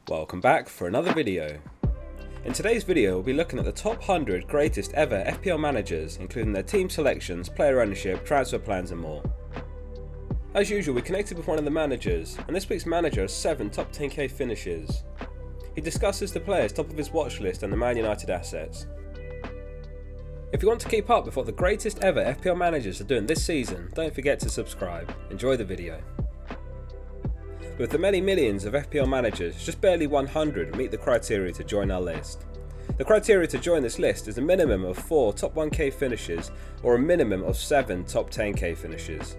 Welcome back for another video. In today's video we'll be looking at the top 100 greatest ever FPL managers, including their team selections, player ownership, transfer plans and more. As usual, we connected with one of the managers, and this week's manager has 7 top 10k finishes. He discusses the players top of his watch list and the Man United assets. If you want to keep up with what the greatest ever FPL managers are doing this season, don't forget to subscribe. Enjoy the video. With the many millions of FPL managers, just barely 100 meet the criteria to join our list. The criteria to join this list is a minimum of 4 top 1k finishes or a minimum of 7 top 10k finishes.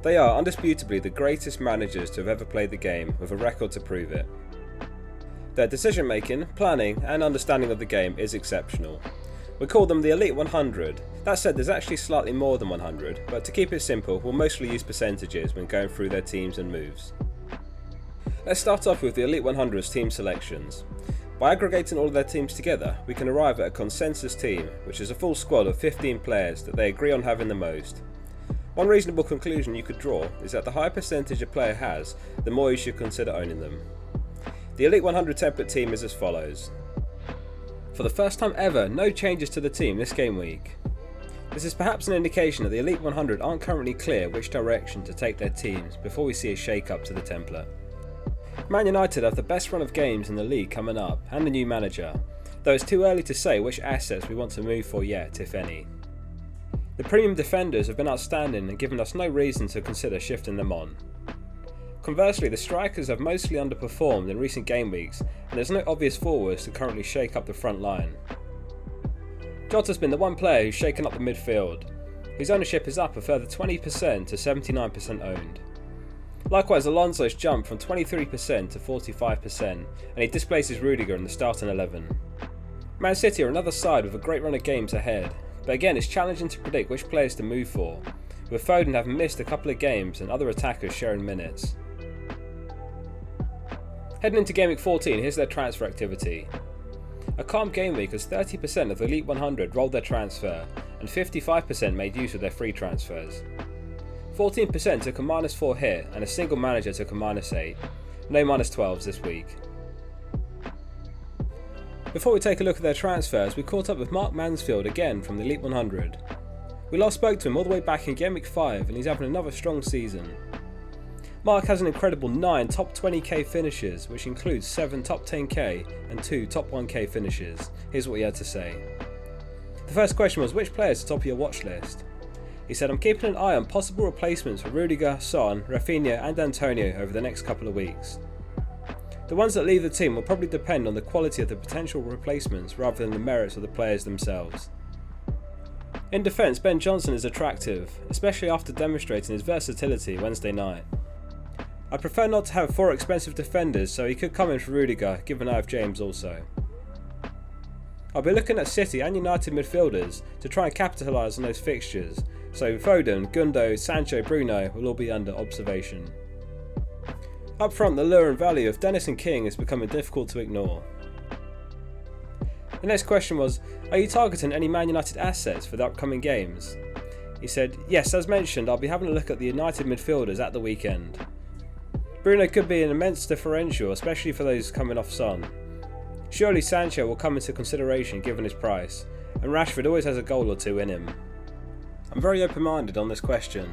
They are undisputably the greatest managers to have ever played the game, with a record to prove it. Their decision making, planning and understanding of the game is exceptional. We call them the Elite 100. That said, there's actually slightly more than 100, but to keep it simple, we'll mostly use percentages when going through their teams and moves. Let's start off with the Elite 100's team selections. By aggregating all of their teams together, we can arrive at a consensus team, which is a full squad of 15 players that they agree on having the most. One reasonable conclusion you could draw is that the higher percentage a player has, the more you should consider owning them. The Elite 100 template team is as follows. For the first time ever, no changes to the team this game week. This is perhaps an indication that the Elite 100 aren't currently clear which direction to take their teams before we see a shake-up to the template. Man United have the best run of games in the league coming up, and a new manager, though it's too early to say which assets we want to move for yet, if any. The premium defenders have been outstanding and given us no reason to consider shifting them on. Conversely, the strikers have mostly underperformed in recent game weeks, and there's no obvious forwards to currently shake up the front line. Jota's been the one player who's shaken up the midfield. His ownership is up a further 20% to 79% owned. Likewise, Alonso's jumped from 23% to 45%, and he displaces Rudiger in the starting 11. Man City are another side with a great run of games ahead, but again it's challenging to predict which players to move for, with Foden having missed a couple of games and other attackers sharing minutes. Heading into Gameweek 14, here's their transfer activity. A calm game week as 30% of the Elite 100 rolled their transfer, and 55% made use of their free transfers. 14% took a -4 hit, and a single manager took a -8. No -12s this week. Before we take a look at their transfers, we caught up with Mark Mansfield again from the Elite 100. We last spoke to him all the way back in Gameweek 5, and he's having another strong season. Mark has an incredible 9 top 20k finishes, which includes 7 top 10k and 2 top 1k finishes. Here's what he had to say. The first question was, which players are top of your watch list? He said, I'm keeping an eye on possible replacements for Rudiger, Son, Rafinha and Antonio over the next couple of weeks. The ones that leave the team will probably depend on the quality of the potential replacements rather than the merits of the players themselves. In defence, Ben Johnson is attractive, especially after demonstrating his versatility Wednesday night. I prefer not to have 4 expensive defenders, so he could come in for Rudiger, given I have James also. I'll be looking at City and United midfielders to try and capitalise on those fixtures, so Foden, Gundo, Sancho, Bruno will all be under observation. Up front, the lure and value of Dennis and King is becoming difficult to ignore. The next question was, are you targeting any Man United assets for the upcoming games? He said, yes, as mentioned, I'll be having a look at the United midfielders at the weekend. Bruno could be an immense differential, especially for those coming off Son. Surely Sancho will come into consideration given his price, and Rashford always has a goal or two in him. I'm very open-minded on this question.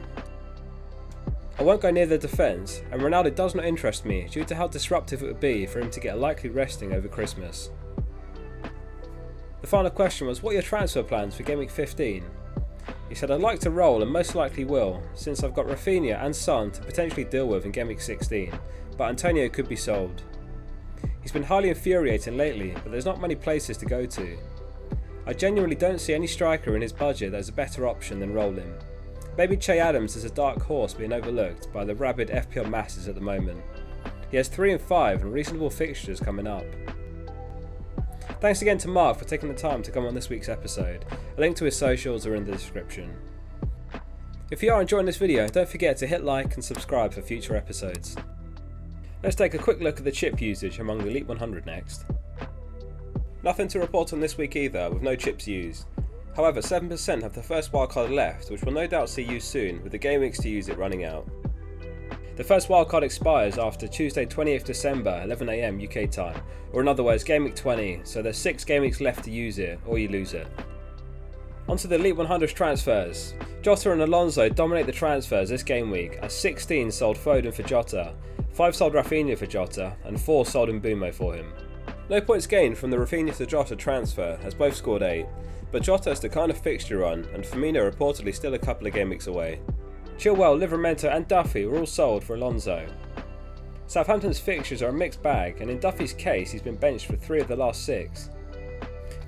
I won't go near the defence, and Ronaldo does not interest me due to how disruptive it would be for him to get a likely resting over Christmas. The final question was, what are your transfer plans for Gameweek 15? He said, I'd like to roll and most likely will, since I've got Rafinha and Son to potentially deal with in Gameweek 16, but Antonio could be sold. He's been highly infuriating lately, but there's not many places to go to. I genuinely don't see any striker in his budget that is a better option than rolling. Maybe Che Adams is a dark horse being overlooked by the rabid FPL masses at the moment. He has 3 and 5 and reasonable fixtures coming up. Thanks again to Mark for taking the time to come on this week's episode. A link to his socials are in the description. If you are enjoying this video, don't forget to hit like and subscribe for future episodes. Let's take a quick look at the chip usage among the Elite 100 next. Nothing to report on this week either, with no chips used. However, 7% have the first wildcard left, which will no doubt see used soon, with the game weeks to use it running out. The first wildcard expires after Tuesday 28th December 11 AM UK time, or in other words Gameweek 20, so there's 6 game weeks left to use it, or you lose it. Onto the Elite 100 transfers. Jota and Alonso dominate the transfers this game week as 16 sold Foden for Jota, 5 sold Rafinha for Jota, and 4 sold Mbeumo for him. No points gained from the Rafinha to Jota transfer as both scored 8, but Jota has the kind of fixture run and Firmino reportedly still a couple of game weeks away. Chilwell, Livramento and Duffy were all sold for Alonso. Southampton's fixtures are a mixed bag, and in Duffy's case he's been benched for 3 of the last 6.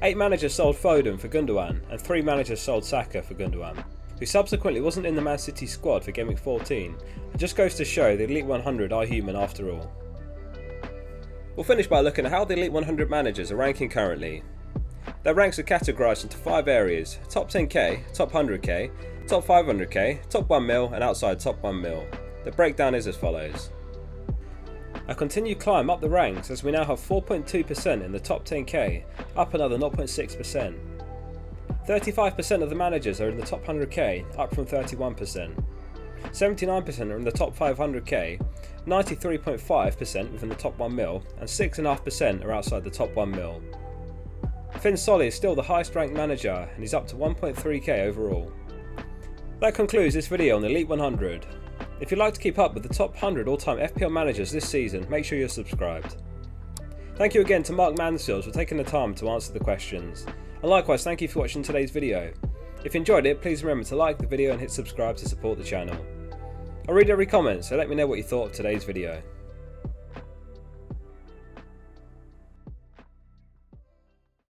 8 managers sold Foden for Gundogan and 3 managers sold Saka for Gundogan, who subsequently wasn't in the Man City squad for Gameweek 14. It just goes to show the Elite 100 are human after all. We'll finish by looking at how the Elite 100 managers are ranking currently. Their ranks are categorised into 5 areas: top 10k, top 100k, top 500k, top 1 mil and outside top 1 mil. The breakdown is as follows. A continued climb up the ranks as we now have 4.2% in the top 10k, up another 0.6%. 35% of the managers are in the top 100k, up from 31%. 79% are in the top 500k, 93.5% within the top 1 mil, and 6.5% are outside the top 1 mil. Finn Solly is still the highest ranked manager and he's up to 1.3k overall. That concludes this video on the Elite 100. If you'd like to keep up with the top 100 all-time FPL managers this season, make sure you're subscribed. Thank you again to Mark Mansfield for taking the time to answer the questions. And likewise, thank you for watching today's video. If you enjoyed it, please remember to like the video and hit subscribe to support the channel. I'll read every comment, so let me know what you thought of today's video.